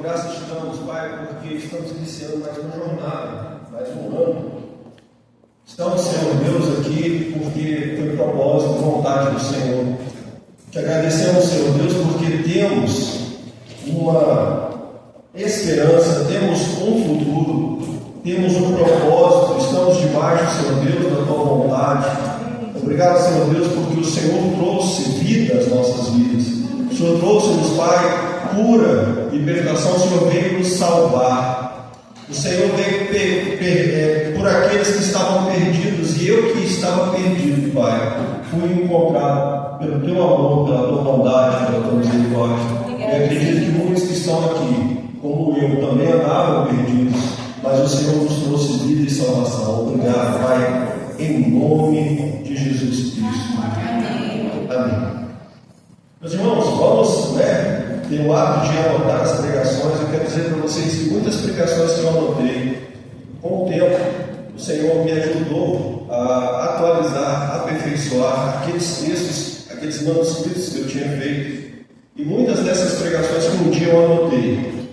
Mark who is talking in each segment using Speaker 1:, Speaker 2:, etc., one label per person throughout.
Speaker 1: graças te damos, Pai, porque estamos iniciando mais uma jornada, mais um ano. Estamos, Senhor Deus, aqui porque foi propósito e vontade do Senhor. Te agradecemos, Senhor Deus, porque temos uma esperança, temos um futuro, temos um propósito, estamos debaixo, Senhor Deus, da Tua vontade. Obrigado, Senhor Deus, porque o Senhor trouxe vida às nossas vidas. O Senhor trouxe-nos, Pai, cura, libertação. O Senhor veio nos salvar. O Senhor veio por aqueles que estavam perdidos, e eu que estava perdido, Pai, fui encontrado pelo Teu amor, pela Tua bondade, pela Tua misericórdia. Eu acredito que muitos que estão aqui, como eu, também andavam perdidos, mas o Senhor nos trouxe vida e salvação. Obrigado, Pai, em nome de Jesus Cristo. Amém. Meus irmãos, vamos ter o hábito de anotar as pregações. Eu quero dizer para vocês que muitas pregações que eu anotei, com o tempo, o Senhor me ajudou a atualizar, a aperfeiçoar aqueles textos, aqueles manuscritos que eu tinha feito. E muitas dessas pregações que um dia eu anotei,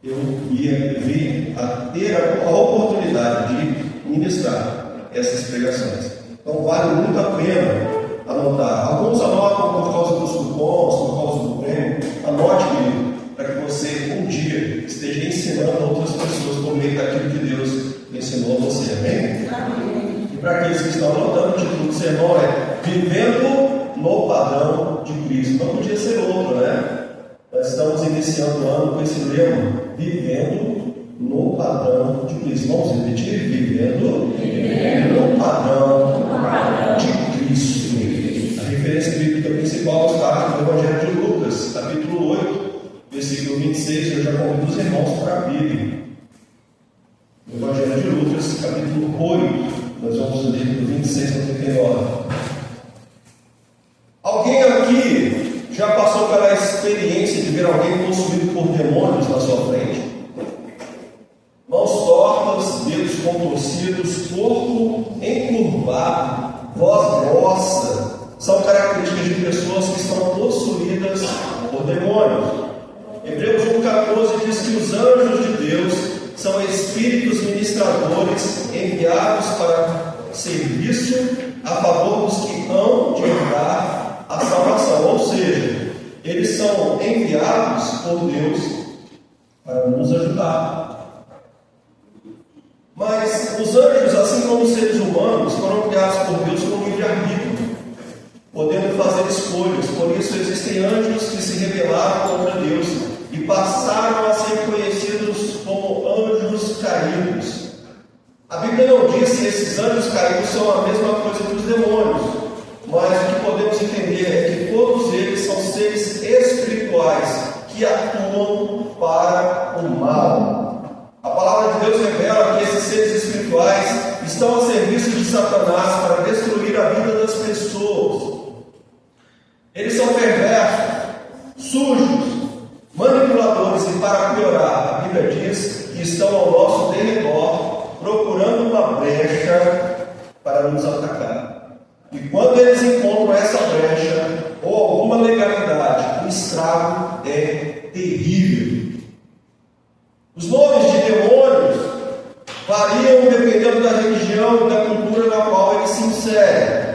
Speaker 1: eu ia vir a ter a oportunidade de ministrar essas pregações. Então vale muito a pena anotar. Alguns anotam por causa dos cupons, por causa do prêmio. Anote, querido, para que você um dia esteja ensinando outras pessoas por meio daquilo que Deus ensinou a você. Amém? E para aqueles que estão anotando, o título do sermão é Vivendo no Padrão de Cristo. Não podia ser outro, né? Nós estamos iniciando o ano com esse lema, Vivendo no Padrão de Cristo. Vamos repetir? Vivendo no Padrão de Cristo. A referência bíblica principal está no Evangelho de Lucas, capítulo 8, versículo 26. Eu já convido os irmãos para a Bíblia. No Evangelho de Lucas, capítulo 8, nós vamos ler do 26 ao 39. Alguém aqui já passou pela experiência de ver alguém possuído por demônios na sua frente? Mãos tortas, dedos contorcidos, corpo encurvado, voz grossa, são características de pessoas que estão possuídas por demônios. Hebreus 1,14 diz que os anjos de Deus são espíritos ministradores enviados para serviço a favor dos que hão de herdar a salvação. Ou seja, eles são enviados por Deus para nos ajudar. Mas os anjos, assim como os seres humanos, foram criados por Deus com livre-arbítrio, podendo fazer escolhas. Por isso existem anjos que se rebelaram contra Deus e passaram a ser conhecidos como anjos caídos. A Bíblia não diz se esses anjos caídos são a mesma coisa que os demônios, mas o que podemos entender é que todos eles são seres espirituais que atuam para o mal. A palavra de Deus revela que esses seres espirituais estão a serviço de Satanás para destruir a vida das pessoas. Eles são perversos, sujos, manipuladores e, para piorar, a Bíblia diz que estão ao nosso derredor procurando uma brecha para nos atacar. E quando eles encontram essa brecha ou alguma legalidade, o estrago é terrível. Os nomes de demônios variam dependendo da religião e da cultura na qual eles se inserem.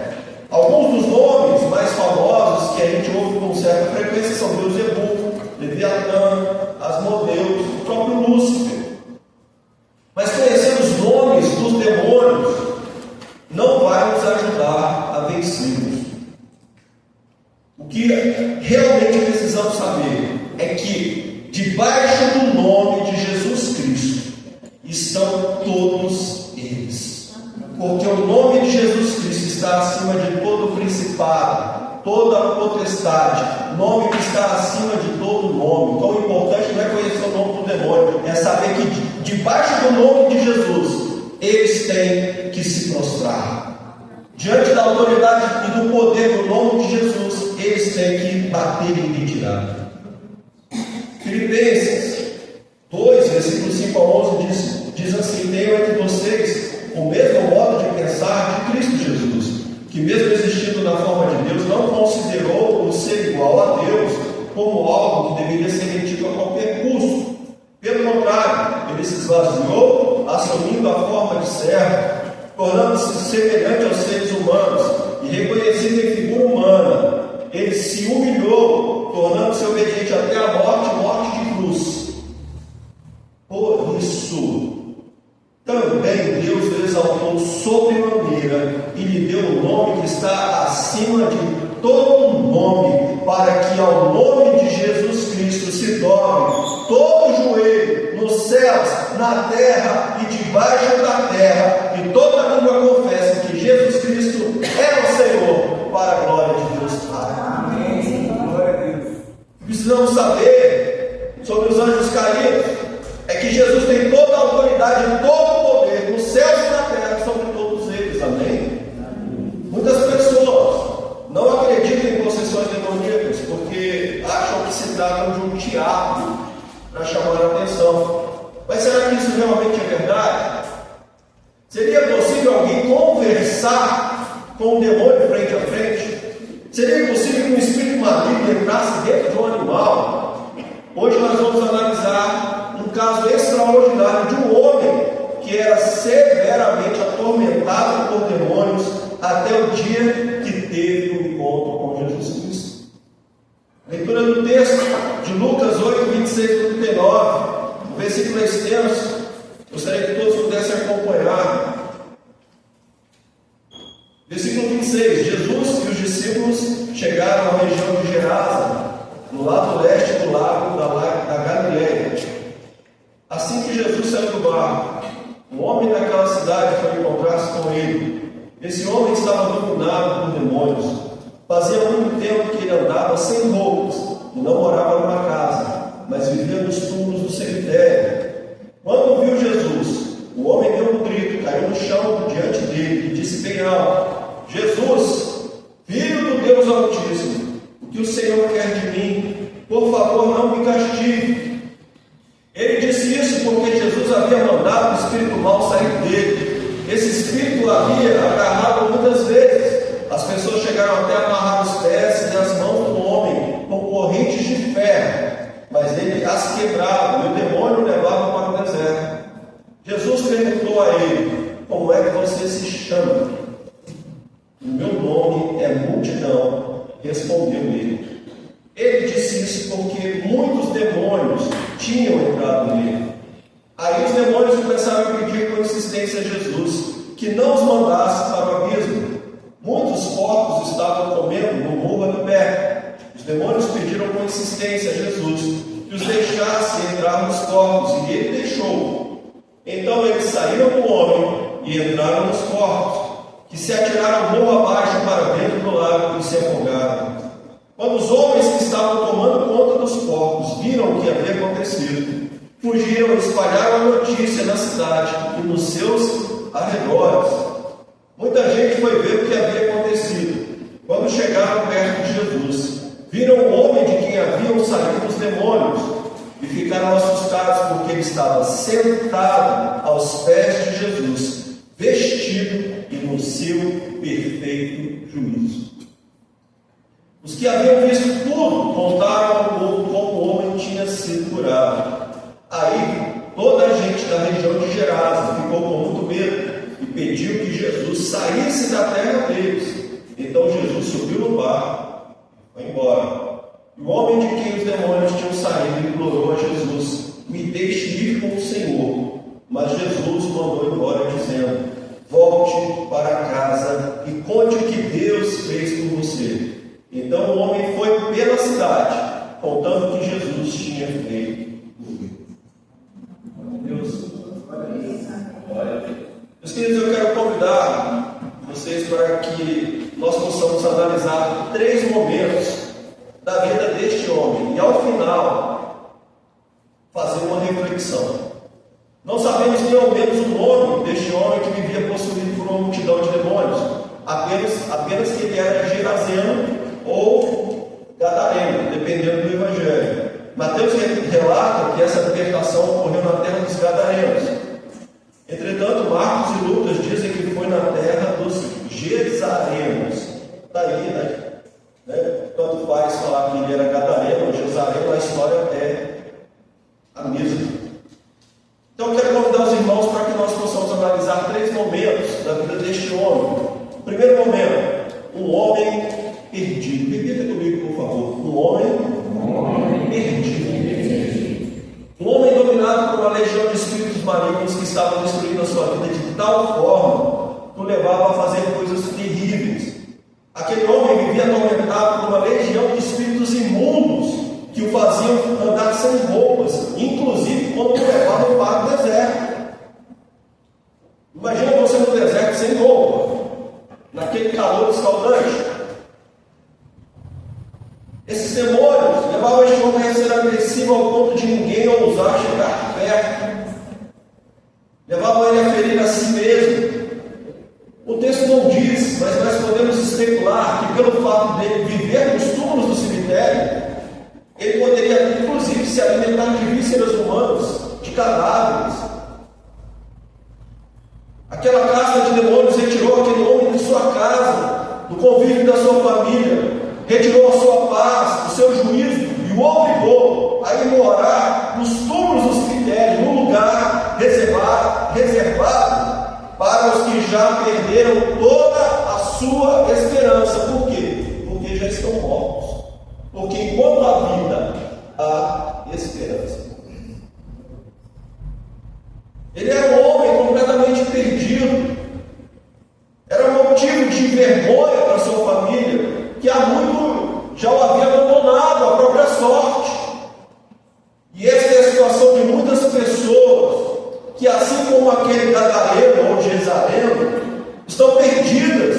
Speaker 1: Alguns dos nomes mais famosos que a gente ouve com certa frequência são Beelzebub, Leviatã, Asmodeus, o próprio Lúcifer. Mas conhecer os nomes dos demônios não vai nos ajudar a vencê-los. O que realmente precisamos saber é que debaixo do nome de Jesus Cristo estão todos eles. Porque o nome de Jesus Cristo está acima de todo principado, toda potestade, nome que está acima de todo nome. Então o importante não é conhecer o nome do demônio, é saber que debaixo do nome de Jesus eles têm que se prostrar. Diante da autoridade e do poder do nome de Jesus, eles têm que bater em retirada. Filipenses 2, versículos 5 a 11 diz assim: tenham entre vocês o mesmo modo de pensar de Cristo Jesus, que mesmo existindo na forma de Deus, não considerou o ser igual a Deus como algo que deveria ser retido a qualquer custo. se humilhou, tornando-se obediente até a morte, morte de cruz. Por isso, também Deus o exaltou sobremaneira e lhe deu o nome que está acima de todo nome, para que ao nome de Jesus Cristo se dobre todo joelho nos céus, na terra e debaixo da terra, e toda língua confesse que Jesus Cristo é o Senhor, para a glória de Deus Pai. Amém. Glória a Deus. Precisamos saber sobre os anjos caídos é que Jesus tem toda a autoridade e todo o poder nos céus e na terra sobre todos eles. Amém? Muitas pessoas não acreditam em possessões demoníacas porque acham que se trata de um teatro para chamar a atenção. Mas será que isso realmente é verdade? Seria possível alguém conversar com um demônio frente a frente? Seria possível que um espírito maligno entrasse dentro de um animal? Hoje nós vamos analisar um caso extraordinário de um homem que era severamente atormentado por demônios até o dia que teve o encontro com Jesus Cristo. Leitura do texto de Lucas 8, 26 e 39. O versículo é extenso. Gostaria que todos pudessem acompanhar. Versículo 26. Jesus e os discípulos chegaram à região de Gerasa, no lado leste do lago da Galileia. Assim que Jesus saiu do barco, um homem daquela cidade foi encontrar-se com ele. Esse homem estava dominado por demônios. Fazia muito tempo que ele andava sem roupas e não morava numa casa, mas vivia nos túmulos do cemitério. Quando viu Jesus, o homem deu um grito, caiu no chão diante dele e disse bem alto: Jesus, Filho do Deus Altíssimo, o que o Senhor quer de mim? Por favor, não me castigue. Ele disse isso porque Jesus havia mandado o espírito mau sair dele. Esse espírito havia agarrado muitas vezes. As pessoas chegaram até a amarrar os pés e as mãos do homem com correntes de ferro, mas ele as quebrava e o demônio o levava para o deserto. Jesus perguntou a ele: como é que você se chama? O meu nome é Multidão, respondeu ele. Ele disse isso porque muitos demônios tinham entrado nele. Aí os demônios começaram a pedir com insistência a Jesus que não os mandasse para o abismo. Muitos porcos estavam comendo no morro ali perto. Os demônios pediram com insistência a Jesus que os deixasse entrar nos porcos, e ele deixou. Então eles saíram do homem e entraram nos porcos, que se atiraram morro abaixo para dentro do lago e se afogaram. Quando os homens que estavam tomando conta dos porcos viram o que havia acontecido, fugiram e espalharam a notícia na cidade e nos seus arredores. Muita gente foi ver o que havia acontecido. Quando chegaram perto de Jesus, viram o homem de quem haviam saído os demônios e ficaram assustados porque ele estava sentado aos pés de Jesus, vestido e no seu perfeito juízo. Os que haviam visto tudo contaram ao povo como o homem tinha sido curado. Aí toda a gente da região de Gerasa ficou com muito medo e pediu que Jesus saísse da terra deles. Então Jesus subiu no barco e foi embora. E o homem de quem os demônios tinham saído implorou a Jesus: me deixe ir com o Senhor. Mas Jesus mandou embora dizendo: volte para casa e conte o que Deus fez por você. Então o homem foi pela cidade, contando o que Jesus tinha feito por ele. Deus, olha a Deus. Meus queridos, eu quero convidar vocês para que nós possamos analisar 3 momentos da vida deste homem e, ao final, fazer uma reflexão. Não sabemos nem ao menos o nome deste homem que vivia possuído por uma multidão de demônios, apenas que ele era gerazeno ou gadareno, dependendo do evangelho. Mateus relata que essa libertação ocorreu na terra dos gadarenos. Entretanto, Marcos e Lucas dizem que foi na terra dos gesarenos. Daí, tanto faz falar que ele era gadareno ou gesareno, a história é a mesma. Então eu quero convidar os irmãos para que nós possamos analisar 3 momentos da vida deste homem. O primeiro momento, um homem perdido. Repita comigo, por favor. malignos que estavam destruindo a sua vida de tal forma que o levava a fazer coisas terríveis. Aquele homem vivia atormentado por uma legião de espíritos imundos que o faziam andar sem roupas, inclusive quando o levavam para o deserto. Imagina você no deserto sem roupa, naquele calor escaldante. Esses demônios levavam este homem a ser agressivo ao ponto de ninguém ousar chegar perto. Levavam ele a ferir a si mesmo. O texto não diz, mas nós podemos especular que pelo fato dele viver nos túmulos do cemitério, ele poderia inclusive se alimentar de vísceras humanas, de cadáveres. Aquela casta de demônios retirou aquele homem de sua casa, do convívio da sua família, retirou a sua paz, o seu juízo e o obrigou a ir morar nos túmulos do cemitério, num lugar reservado para os que já perderam toda a sua esperança. Por quê? Porque já estão mortos. Porque enquanto há vida, há esperança. Ele era um homem completamente perdido. Era um motivo de vergonha para sua família, que há muito já o havia abandonado à própria sorte. E essa é a situação de muitas pessoas que, assim como aquele gadareno ou Jezareno, estão perdidas,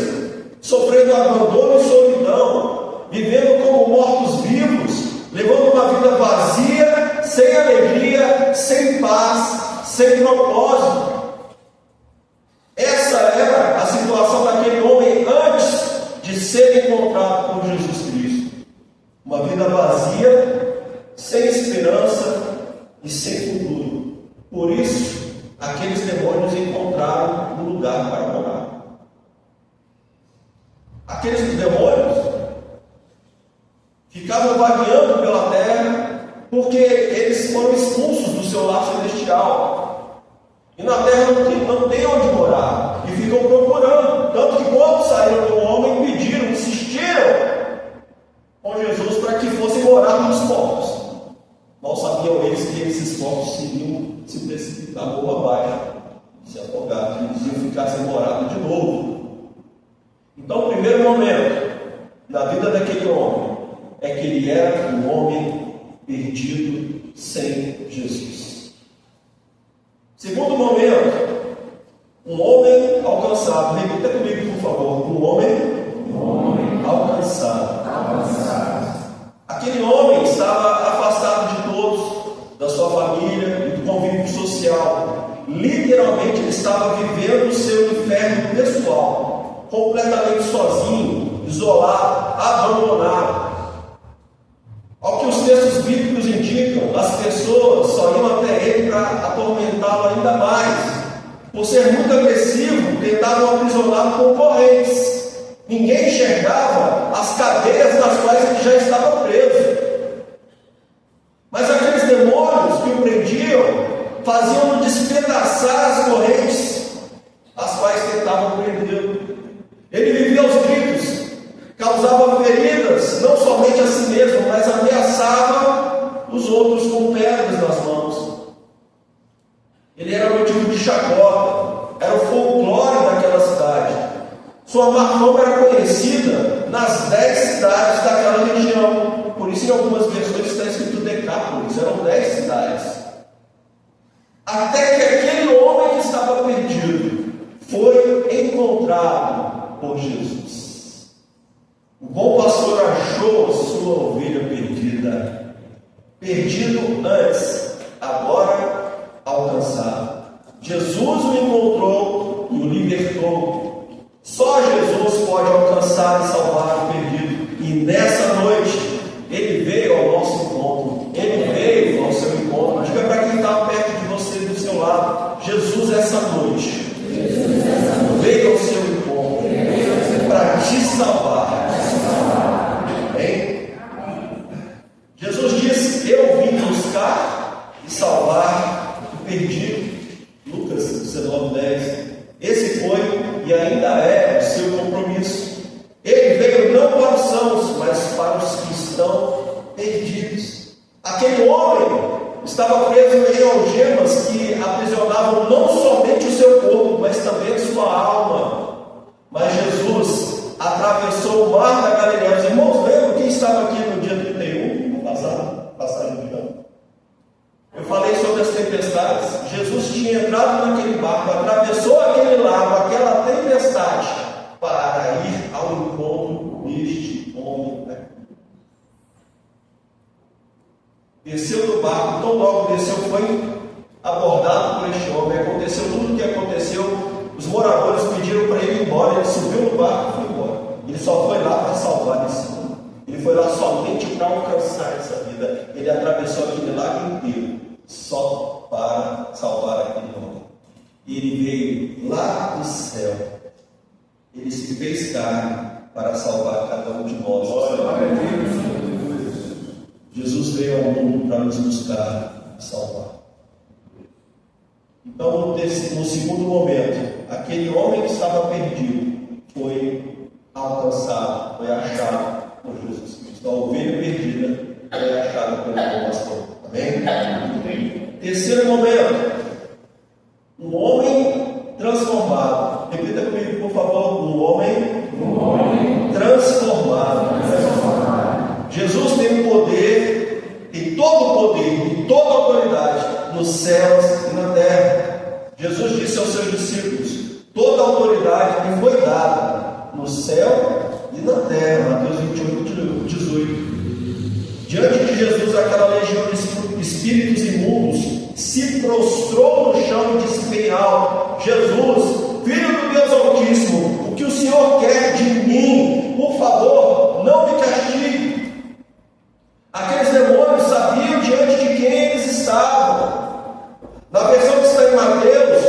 Speaker 1: sofrendo abandono e solidão, vivendo como mortos-vivos, levando uma vida vazia, sem alegria, sem paz, sem propósito. Essa era a situação daquele homem antes de ser encontrado por Jesus Cristo. Uma vida vazia, sem esperança e sem futuro. Por isso, aqueles demônios encontraram um lugar para morar. Aqueles demônios ficavam vagueando pela terra porque eles foram expulsos do seu lar celestial. E na terra não tem onde morar. E ficam procurando. Tanto que quando saíram do homem, pediram, insistiram com Jesus para que fossem morar nos povos. Mal sabiam eles que esses povos iriam se precipitar boa abaixo, se afogar, e eles iam ficar sem morada de novo. Então, o primeiro momento na vida daquele homem é que ele era um homem perdido sem Jesus. Segundo momento, um homem alcançado. Repita comigo, por favor. Um homem alcançado. Aquele homem estava afastado de todos, da sua família e do convívio social. Literalmente, ele estava vivendo o seu inferno pessoal, completamente sozinho, isolado, abandonado. Ao que os textos bíblicos indicam, as pessoas só iam até ele para atormentá-lo ainda mais. Por ser muito agressivo, tentavam aprisioná-lo com correntes. Ninguém enxergava as cadeias das quais ele já estava preso. Mas aqueles demônios que o prendiam faziam-no despedaçar as correntes, as quais tentavam prendê-lo. Ele vivia aos gritos, causava feridas, não somente a si mesmo, mas ameaçava os outros com pedras nas mãos. Ele era motivo de chacota, era o folclore daquela cidade. Sua má fama era conhecida nas 10 cidades daquela região. Por isso, em algumas versões está escrito Decápolis, eram 10 cidades. Até que aquele homem que estava perdido foi encontrado por Jesus. O bom pastor achou a sua ovelha perdida. Perdido antes, agora alcançado. Jesus o encontrou e o libertou. Só Jesus pode alcançar e salvar o perdido. E nessa noite, Ele veio ao nosso encontro. Ele veio ao seu encontro. Diga para quem está perto de você, do seu lado: Jesus, essa noite, veio ao seu encontro para te salvar. Amém? Jesus disse: eu vim buscar e salvar o perdido. Lucas 19:10. Esse foi e ainda é o seu compromisso. Ele veio não para os sãos, mas para os que estão perdidos. Aquele homem estava preso em algemas que aprisionavam não somente o seu corpo, mas também a sua alma. Mas Jesus atravessou o mar da Galileia. Os irmãos lembram quem estava aqui no dia 31, no passagem de ano? Eu falei sobre as tempestades. Jesus tinha entrado naquele barco, atravessou aquele lago, aquela tempestade, para ir ao encontro deste homem aqui. Desceu do barco, tão logo desceu, foi abordado por este homem. Aconteceu tudo o que aconteceu. Os moradores pediram para ele ir embora. Ele subiu no barco e foi embora. Ele só foi lá para salvar esse homem. Ele foi lá somente para alcançar essa vida. Ele atravessou aquele lago inteiro só para salvar aquele homem. Ele veio lá do céu. Ele se fez carne para salvar cada um de nós. Jesus veio ao mundo para nos buscar e salvar. Então, no segundo momento, aquele homem que estava perdido foi alcançado, foi achado por Jesus Cristo. A ovelha perdida foi achada pelo bom pastor. Amém? Terceiro momento, um homem transformado. Repita comigo, por favor. Um homem transformado. Jesus tem o poder, tem todo o poder e toda a autoridade nos céus e na terra. Jesus disse aos seus discípulos: toda a autoridade me foi dada no céu e na terra. Mateus 28, 18. Diante de Jesus, aquela legião de espíritos imundos se prostrou no chão e disse bem alto: Jesus, Filho do Deus Altíssimo, o que o Senhor quer de mim? Por favor, não me castigue. Aqueles demônios sabiam diante de quem eles estavam. Na versão que está em Mateus,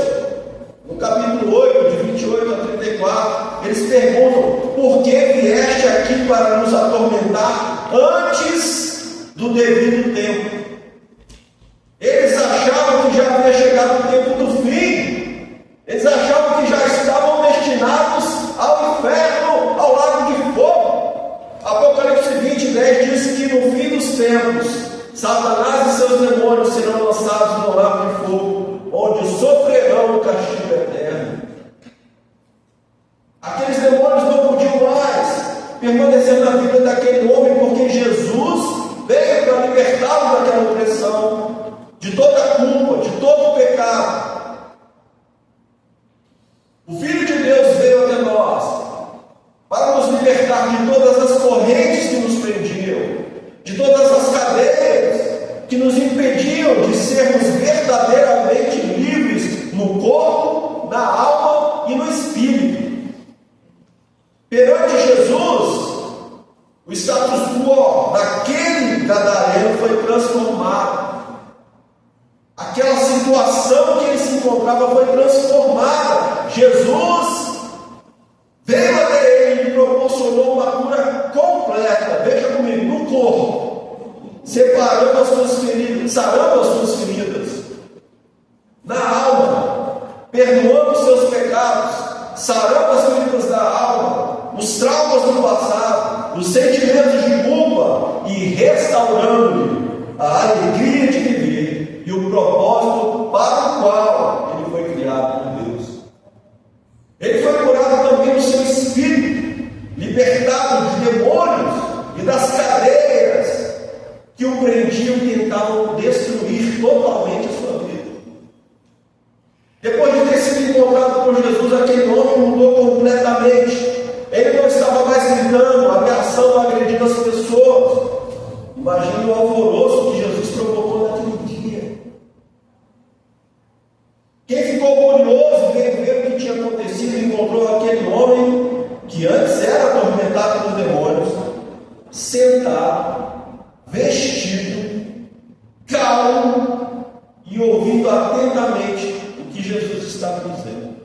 Speaker 1: no capítulo 8, de 28 a 34, eles perguntam: por que vieste aqui para nos atormentar antes do devido tempo? Eles achavam que já havia chegado o tempo do fim. Eles achavam que já estavam destinados ao inferno, ao lago de fogo. Apocalipse 20:10 diz que no fim dos tempos, Satanás e seus demônios serão lançados no lago de fogo, onde sofrerão o castigo eterno. Aqueles demônios não podiam mais permanecer na vida daquele homem, porque Jesus veio para libertá-lo daquela opressão, de toda a culpa, de todo o pecado. O Filho de Deus veio até nós para nos libertar de todas as correntes que nos prendiam, de todas as cadeias que nos impediam de sermos verdadeiramente livres no corpo, na alma e no espírito. Perante Jesus, o status quo daquele gadareno foi transformado. Aquela situação que ele se encontrava foi transformada. Jesus veio até ele e proporcionou uma cura completa. Veja comigo, no corpo, separando as suas feridas, sarando as suas feridas. Na alma, perdoando os seus pecados, sarando as feridas da alma, os traumas do passado, os sentimentos de culpa e restaurando-lhe a alegria de viver e o propósito para o qual ele foi criado por Deus. Ele foi curado também no seu espírito, libertado de demônios e das cadeias que o prendiam e tentavam destruir totalmente a sua vida. Depois de ter sido encontrado por Jesus, aquele homem mudou completamente. Ele não estava mais gritando, ameaçando, agredindo as pessoas. Imagine o alvoroço que Jesus provocou naquele dia. Quem ficou curioso, veio ver o que tinha acontecido e encontrou aquele homem que antes era atormentado pelos demônios, sentado, vestido, calmo e ouvindo atentamente o que Jesus estava dizendo.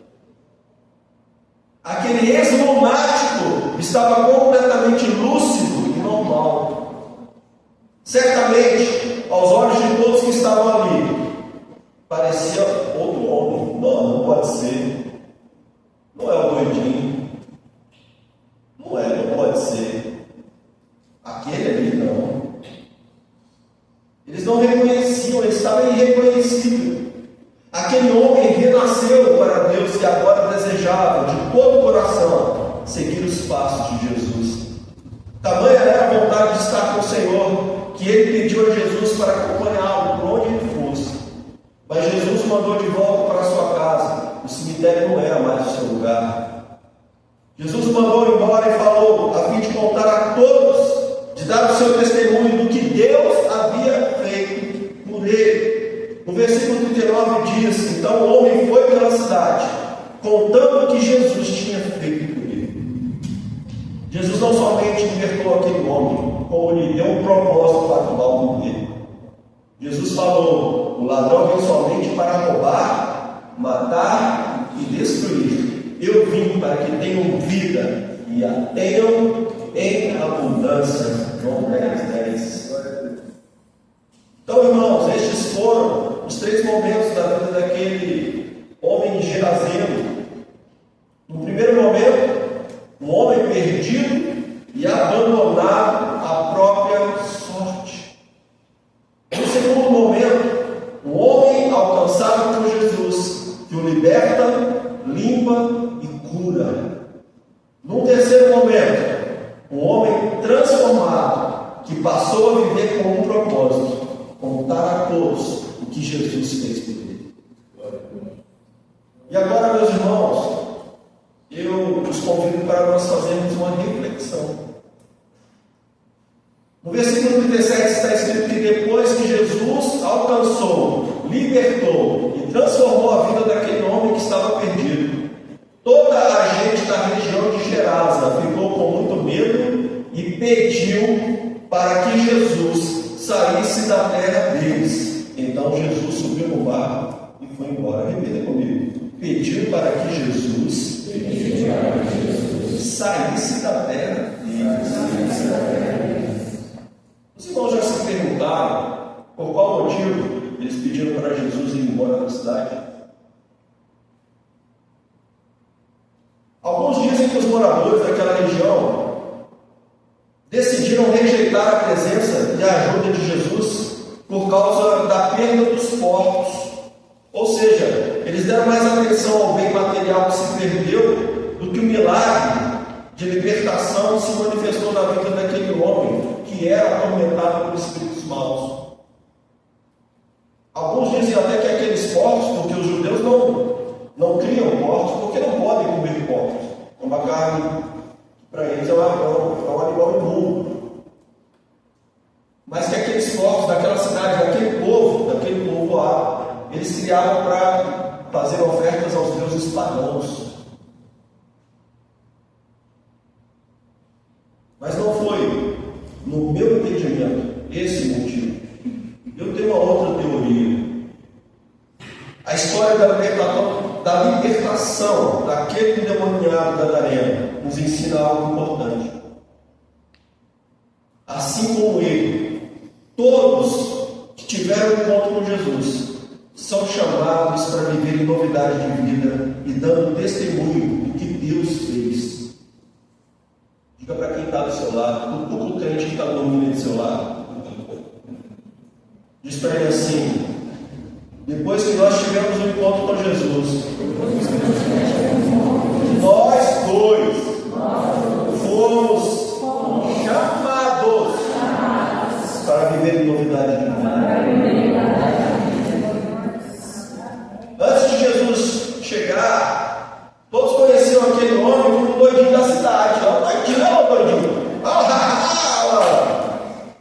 Speaker 1: Aquele ex-lunático estava completamente lúcido e normal. Certamente, aos olhos de todos que estavam ali, parecia outro homem. Não pode ser. Não é o doidinho. Não pode ser. Aquele ali não. Eles não reconheciam, ele estava vontade de estar com o Senhor, que ele pediu a Jesus para acompanhá-lo por onde ele fosse. Mas Jesus mandou de volta para a sua casa. O cemitério não era mais o seu lugar. Jesus mandou embora e falou, a fim de contar a todos, de dar o seu testemunho do que Deus havia feito por ele. No versículo 39 diz, então o homem foi pela cidade, contando o que Jesus tinha feito por ele. Jesus não somente libertou aquele homem, como lhe deu um propósito para tomar o mundo dele. Jesus falou, o ladrão vem somente para roubar, matar e destruir. Eu vim para que tenham vida e a tenham em abundância. João 10:10. Então, irmãos, estes foram os 3 momentos da vida daquele homem Geraseno. No primeiro momento, um homem perdido e abandonado à própria sorte. No segundo momento, um homem alcançado por Jesus, que o liberta, limpa e cura. Num terceiro momento, um homem transformado, que passou a viver com um propósito, contar a todos o que Jesus fez por ele. E agora, meus irmãos, eu os convido para nós fazermos uma reflexão. No versículo 37 está escrito que depois que Jesus alcançou, libertou e transformou a vida daquele homem que estava perdido, toda a gente da região de Gerasa ficou com muito medo e pediu para que Jesus saísse da terra deles. Então Jesus subiu no barco e foi embora. Repita comigo. Pediu para que Jesus saísse da terra deles. Os irmãos já se perguntaram por qual motivo eles pediram para Jesus ir embora da cidade? Alguns dizem que os moradores daquela região decidiram rejeitar a presença e a ajuda de Jesus por causa da perda dos porcos. Ou seja, eles deram mais atenção ao bem material que se perdeu do que o milagre de libertação se manifestou na vida daquele homem que era atormentado por espíritos maus. Alguns dizem até que aqueles porcos, porque os judeus não criam porcos, porque não podem comer porcos. Uma carne, para eles, é um animal imundo. Mas que aqueles porcos daquela cidade, daquele povo lá, eles criavam para fazer ofertas aos deuses pagãos. Mas não foi, no meu entendimento, esse o motivo. Eu tenho uma outra teoria. A história da libertação daquele endemoniado gadareno nos ensina algo importante. Assim como ele, todos que tiveram encontro com Jesus são chamados para viver em novidade de vida e dando testemunho do que Deus fez. Diga para quem está do seu lado, o crente que está dormindo do seu lado. Diz para ele assim: depois que nós tivemos um encontro com Jesus, nós dois fomos chamados para viver em novidade de vida. Antes de Jesus chegar, todos conheciam aquele homem como doidinho da cidade. Doidinho.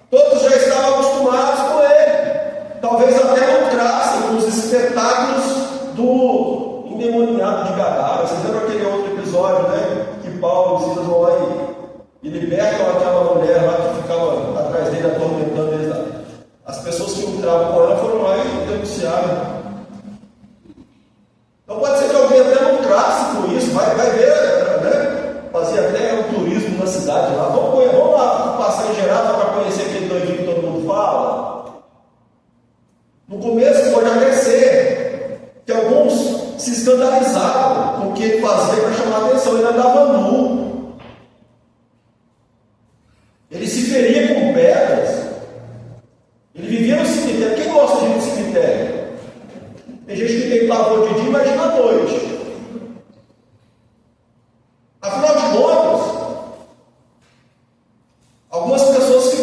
Speaker 1: Todos já estavam acostumados com ele. Talvez até lucrassem com os espetáculos do endemoniado de Gadara. Vocês lembram aquele outro episódio, né? Que Paulo e Silas vão lá e libertam aquela mulher lá que ficava atrás dele, atormentando eles lá. As pessoas que entravam com ela foram lá e denunciaram. Então pode ser que alguém até lucrasse com isso, vai ver, né? Fazia até um turismo na cidade lá. Vamos lá passar em Gerasa para conhecer aquele doidinho que todo mundo fala. No começo pode até ser que alguns se escandalizavam com o que ele fazia para chamar a atenção. Ele andava nu. Ele se feria com pedras. Ele vivia no cemitério. Quem gosta de ir no cemitério?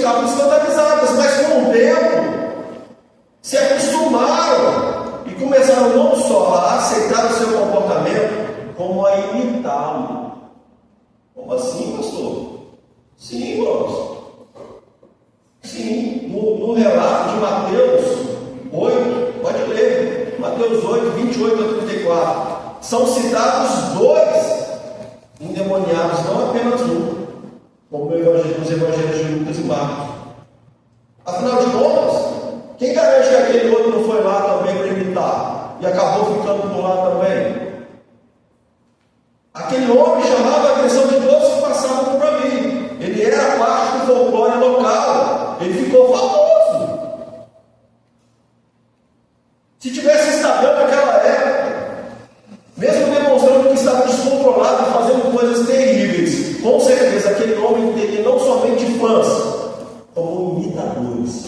Speaker 1: ficavam escandalizadas, mas com o tempo se acostumaram e começaram não só a aceitar o seu comportamento, como a imitá-lo. Como assim, pastor? Sim, irmãos. Sim, no relato de Mateus 8, pode ler, Mateus 8, 28 a 34, são citados 2 endemoniados, não apenas um, como nos evangelhos de Lucas e Marcos. Afinal de contas, quem garante que aquele outro não foi lá também para imitar e acabou ficando por lá também? Aquele homem chamava a atenção de todos que passavam por ali. Ele era parte do folclore local. Ele ficou famoso. Se tivesse Instagram naquela época, mesmo demonstrando que estava descontrolado, fazendo coisas terríveis, com certeza aquele homem teria não somente fãs, como imitadores.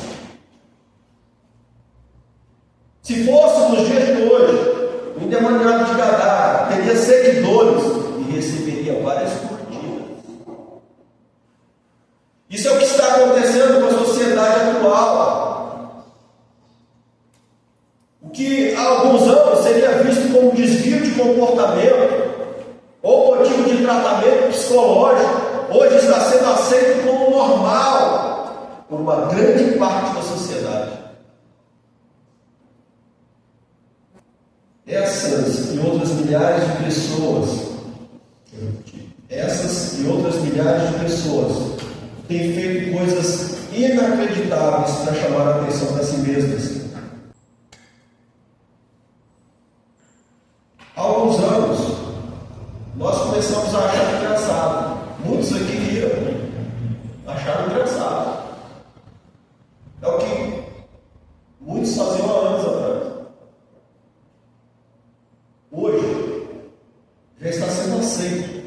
Speaker 1: Se fosse nos dias de hoje, o endemoniado de Gadara teria seguidores e receberia várias curtidas. Isso é o que está acontecendo com a sociedade atual. O que há alguns anos seria visto como desvio de comportamento ou motivo de tratamento psicológico, hoje está sendo aceito como normal por uma grande parte da sociedade. Essas e outras milhares de pessoas têm feito coisas inacreditáveis para chamar a atenção para si mesmas. Há alguns anos, nós começamos a achar engraçado. Muitos aqui riram, acharam engraçado. É o que muitos faziam há anos atrás. Hoje, já está sendo aceito.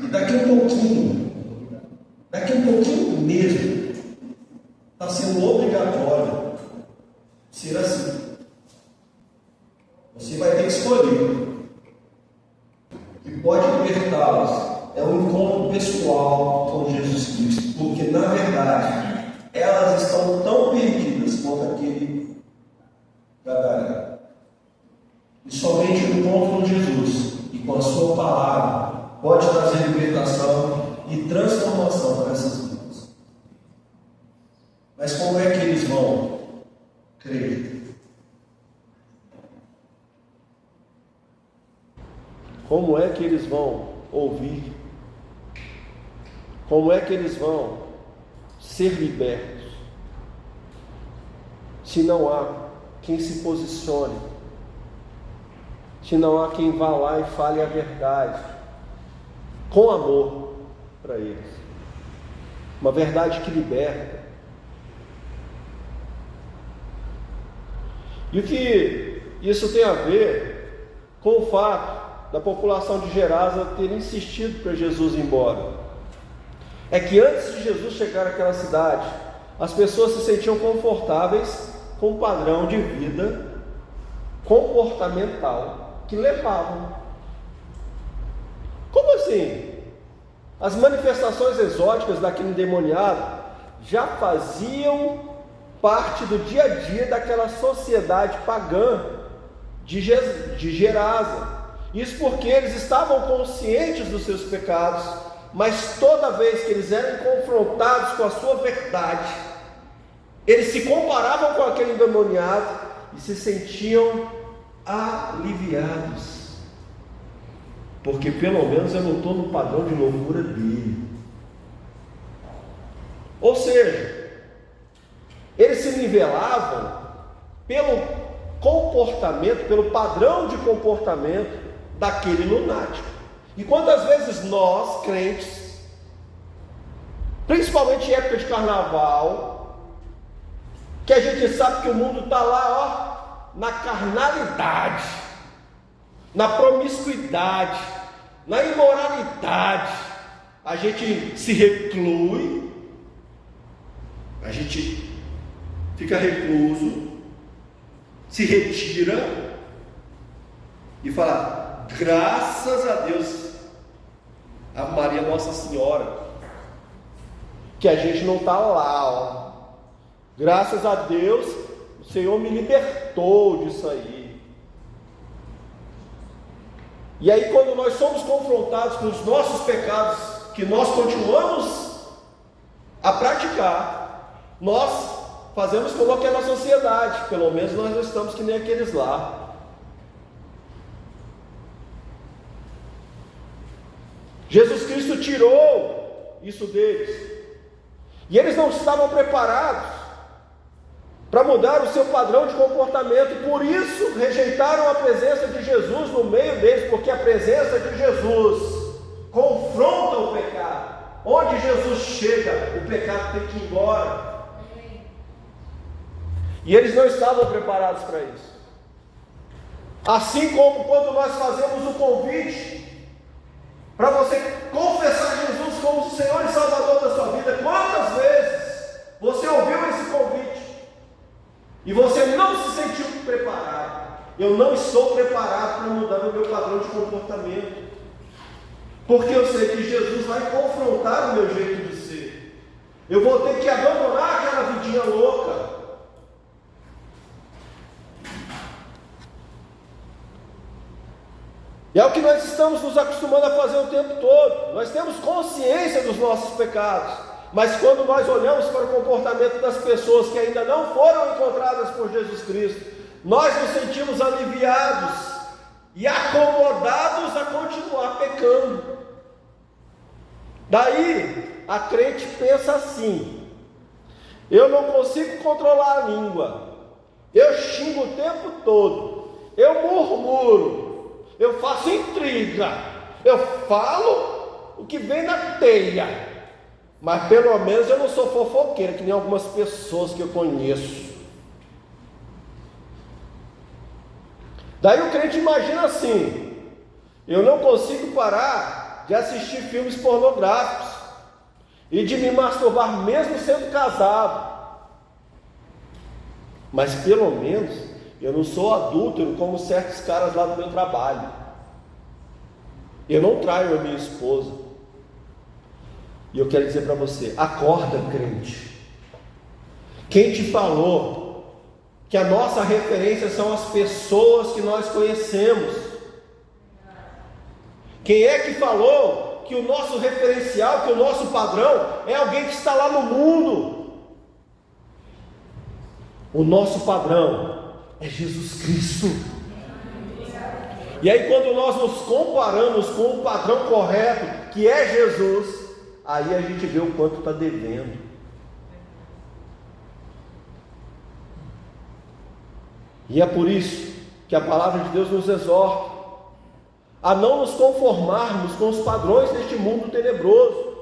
Speaker 1: E daqui um pouquinho mesmo, está sendo obrigatório ser assim. Você vai ter que escolher. O que pode libertá-los é um encontro pessoal com Jesus Cristo, porque na verdade elas estão tão perdidas quanto aquele gadareno. E somente o encontro com Jesus e com a sua palavra pode trazer libertação e transformação para essas vidas. Mas como é que eles vão crer? Como é que eles vão ouvir? Como é que eles vão ser libertos? Se não há quem se posicione, se não há quem vá lá e fale a verdade, com amor para eles. Uma verdade que liberta. E o que isso tem a ver com o fato da população de Gerasa ter insistido para Jesus ir embora? É que antes de Jesus chegar àquela cidade, as pessoas se sentiam confortáveis com o padrão de vida comportamental que levavam. Como assim? As manifestações exóticas daquele endemoniado já faziam parte do dia a dia daquela sociedade pagã de Gerasa. Isso porque eles estavam conscientes dos seus pecados, mas toda vez que eles eram confrontados com a sua verdade, eles se comparavam com aquele endemoniado e se sentiam aliviados. Porque pelo menos eu não estou no padrão de loucura dele. Ou seja, eles se nivelavam pelo comportamento, pelo padrão de comportamento daquele lunático. E quantas vezes nós, crentes, principalmente em época de carnaval, que a gente sabe que o mundo está lá, na carnalidade, na promiscuidade, na imoralidade, a gente se reclui, a gente fica recluso, se retira e fala: graças a Deus, a Maria Nossa Senhora,
Speaker 2: que a gente não está lá, ó. Graças a Deus, o Senhor me libertou disso aí. E aí, quando nós somos confrontados com os nossos pecados, que nós continuamos a praticar, nós fazemos como aquela sociedade, pelo menos nós não estamos que nem aqueles lá. Jesus Cristo tirou isso deles, e eles não estavam preparados para mudar o seu padrão de comportamento, por isso rejeitaram a presença de Jesus no meio deles, porque a presença de Jesus confronta o pecado. Onde Jesus chega, o pecado tem que ir embora. E eles não estavam preparados para isso. Assim como quando nós fazemos o convite para você confessar Jesus como o Senhor e Salvador da sua vida, quantas vezes você ouviu esse convite e você não se sentiu preparado? Eu não estou preparado para mudar o meu padrão de comportamento, porque eu sei que Jesus vai confrontar o meu jeito de ser. Eu vou ter que abandonar aquela vidinha louca. E é o que nós estamos nos acostumando a fazer o tempo todo. Nós temos consciência dos nossos pecados, mas quando nós olhamos para o comportamento das pessoas que ainda não foram encontradas por Jesus Cristo, nós nos sentimos aliviados e acomodados a continuar pecando. Daí a crente pensa assim: eu não consigo controlar a língua, eu xingo o tempo todo, eu murmuro, eu faço intriga, eu falo o que vem na telha, mas pelo menos eu não sou fofoqueira, que nem algumas pessoas que eu conheço. Daí o crente imagina assim: eu não consigo parar de assistir filmes pornográficos e de me masturbar mesmo sendo casado, mas pelo menos eu não sou adúltero como certos caras lá do meu trabalho, eu não traio a minha esposa. E eu quero dizer para você: acorda, crente. Quem te falou que a nossa referência são as pessoas que nós conhecemos? Quem é que falou que o nosso referencial, que o nosso padrão é alguém que está lá no mundo? O nosso padrão é Jesus Cristo. E aí, quando nós nos comparamos com o padrão correto, que é Jesus, aí a gente vê o quanto está devendo. E é por isso que a palavra de Deus nos exorta a não nos conformarmos com os padrões deste mundo tenebroso.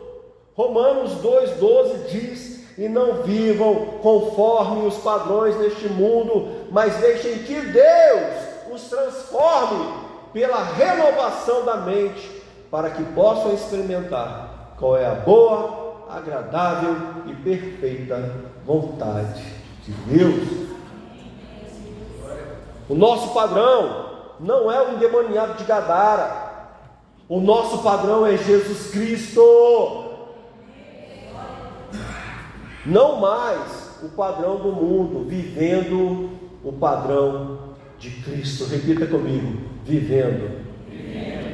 Speaker 2: Romanos 2,12 diz: e não vivam conforme os padrões deste mundo, mas deixem que Deus os transforme pela renovação da mente, para que possam experimentar qual é a boa, agradável e perfeita vontade de Deus. O nosso padrão não é o endemoniado de Gadara. O nosso padrão é Jesus Cristo. Não mais o padrão do mundo, vivendo o padrão de Cristo. Repita comigo: vivendo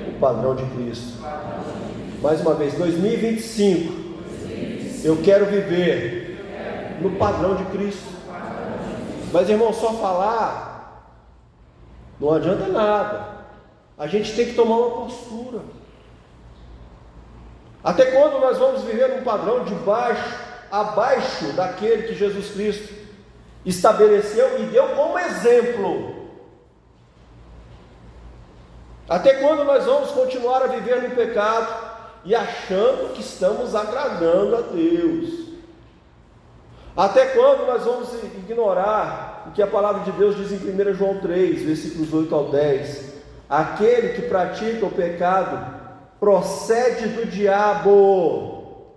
Speaker 2: o padrão de Cristo. Mais uma vez, 2025, eu quero viver no padrão de Cristo. Mas, irmão, só falar não adianta nada. A gente tem que tomar uma postura. Até quando nós vamos viver um padrão abaixo daquele que Jesus Cristo estabeleceu e deu como exemplo? Até quando nós vamos continuar a viver no pecado e achando que estamos agradando a Deus? Até quando nós vamos ignorar o que a palavra de Deus diz em 1 João 3, versículos 8 ao 10? Aquele que pratica o pecado procede do diabo,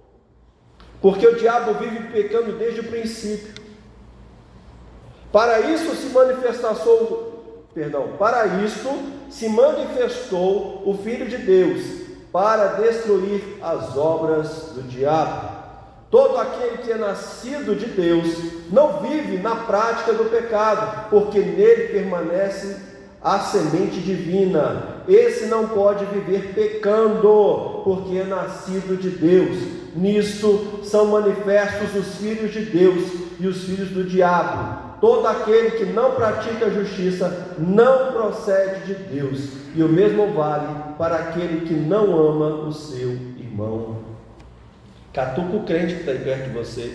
Speaker 2: porque o diabo vive pecando desde o princípio. Para isso se manifestou o Filho de Deus, para destruir as obras do diabo. Todo aquele que é nascido de Deus não vive na prática do pecado, porque nele permanece a semente divina. Esse não pode viver pecando, porque é nascido de Deus. Nisto são manifestos os filhos de Deus e os filhos do diabo. Todo aquele que não pratica a justiça não procede de Deus, e o mesmo vale para aquele que não ama o seu irmão. Catuca o crente que está aí perto de você.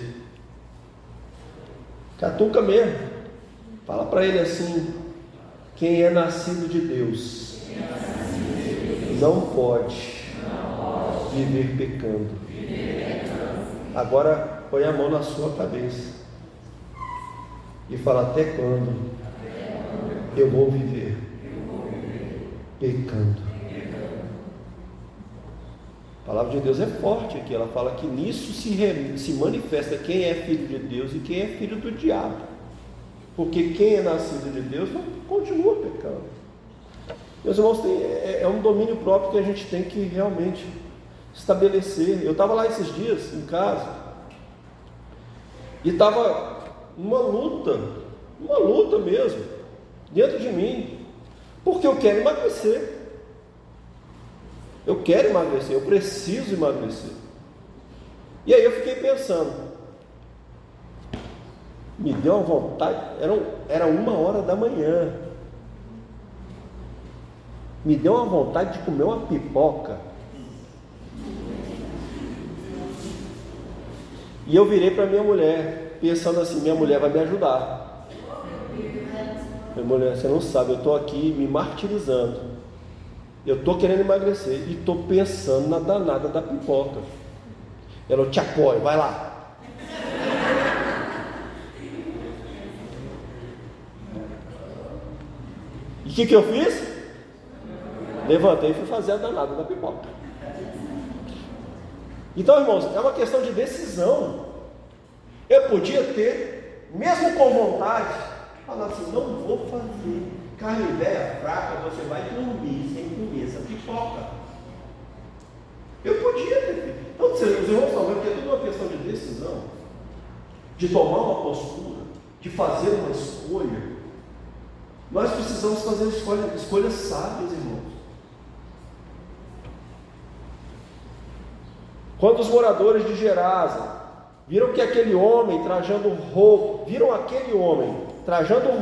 Speaker 2: Catuca mesmo. Fala para ele assim: quem é nascido de Deus não pode viver pecando. Agora põe a mão na sua cabeça e fala: até quando eu vou viver pecando? A palavra de Deus é forte aqui. Ela fala que nisso se manifesta quem é filho de Deus e quem é filho do diabo. Porque quem é nascido de Deus não continua pecando. Meus irmãos, é um domínio próprio que a gente tem que realmente estabelecer. Eu estava lá esses dias em casa e estava uma luta mesmo, dentro de mim, porque eu quero emagrecer. Eu quero emagrecer, eu preciso emagrecer. E aí eu fiquei pensando, me deu uma vontade, era 1h da manhã, me deu uma vontade de comer uma pipoca. E eu virei para minha mulher, pensando assim: minha mulher vai me ajudar. Minha mulher, você não sabe, eu estou aqui me martirizando. Eu estou querendo emagrecer e estou pensando na danada da pipoca. Ela: eu te apoio, vai lá. E o que eu fiz? Levantei e fui fazer a danada da pipoca. Então, irmãos, é uma questão de decisão. Eu podia ter, mesmo com vontade, falar assim: não vou fazer. Carne velha, fraca, você vai dormir sem comer essa pipoca. Eu podia ter feito. Então, os irmãos estão vendo que é tudo uma questão de decisão, de tomar uma postura, de fazer uma escolha. Nós precisamos fazer escolhas sábias, irmãos. Quando os moradores de Gerasa viram aquele homem trajando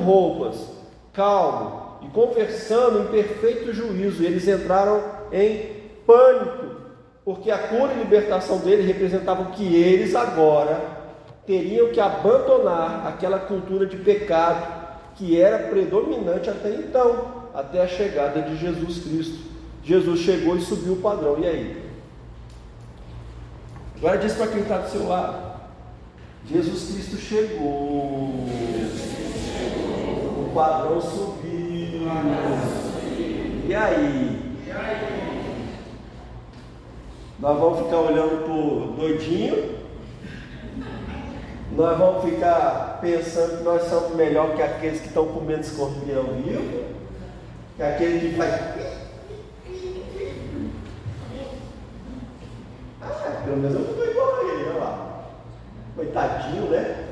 Speaker 2: roupas, calmo e conversando em perfeito juízo, eles entraram em pânico, porque a cura e libertação dele representavam que eles agora teriam que abandonar aquela cultura de pecado que era predominante até então, até a chegada de Jesus Cristo. Jesus chegou e subiu o padrão. E aí? Agora diz para quem está do seu lado: Jesus Cristo chegou. O padrão subiu. E aí? Nós vamos ficar olhando pro doidinho? Nós vamos ficar pensando que nós somos melhor que aqueles que estão comendo escorpião vivo? Que aquele que faz... pelo menos eu não estou igual a ele, olha lá. Coitadinho, né?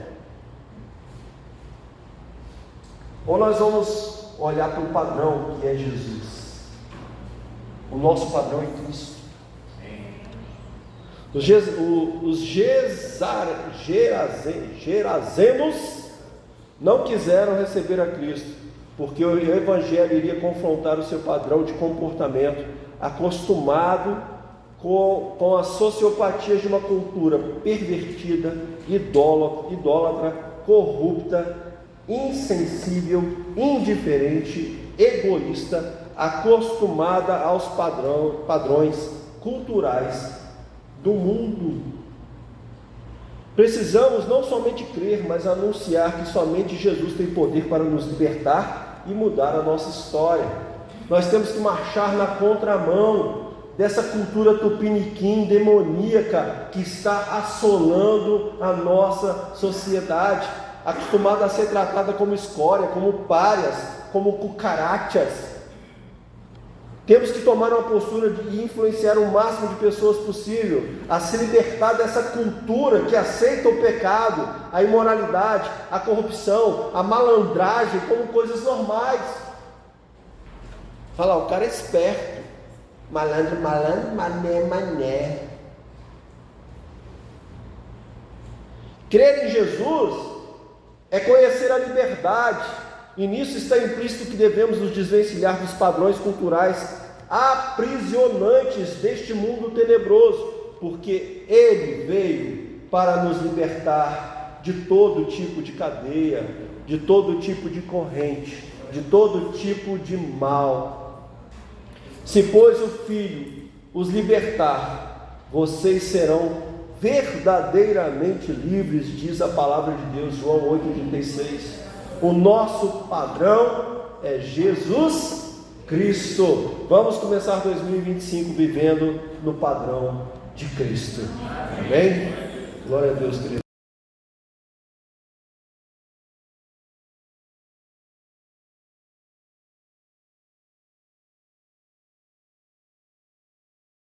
Speaker 2: Ou nós vamos olhar para o padrão que é Jesus. O nosso padrão é Cristo. Os gerazenos não quiseram receber a Cristo, porque o Evangelho iria confrontar o seu padrão de comportamento, acostumado com as sociopatias de uma cultura pervertida, idólatra, corrupta, insensível, indiferente, egoísta, acostumada aos padrões culturais do mundo. Precisamos não somente crer, mas anunciar que somente Jesus tem poder para nos libertar e mudar a nossa história. Nós temos que marchar na contramão dessa cultura tupiniquim demoníaca que está assolando a nossa sociedade, acostumada a ser tratada como escória, como párias, como cucarachas. Temos que tomar uma postura de influenciar o máximo de pessoas possível, a se libertar dessa cultura que aceita o pecado, a imoralidade, a corrupção, a malandragem como coisas normais. Fala, o cara é esperto, malandro, mané. Crer em Jesus é conhecer a liberdade, e nisso está implícito que devemos nos desvencilhar dos padrões culturais aprisionantes deste mundo tenebroso, porque Ele veio para nos libertar de todo tipo de cadeia, de todo tipo de corrente, de todo tipo de mal. Se, pois, o Filho os libertar, vocês serão verdadeiramente livres, diz a palavra de Deus, João 8,36. O nosso padrão é Jesus Cristo. Vamos começar 2025 vivendo no padrão de Cristo. Amém? Glória a Deus, querido.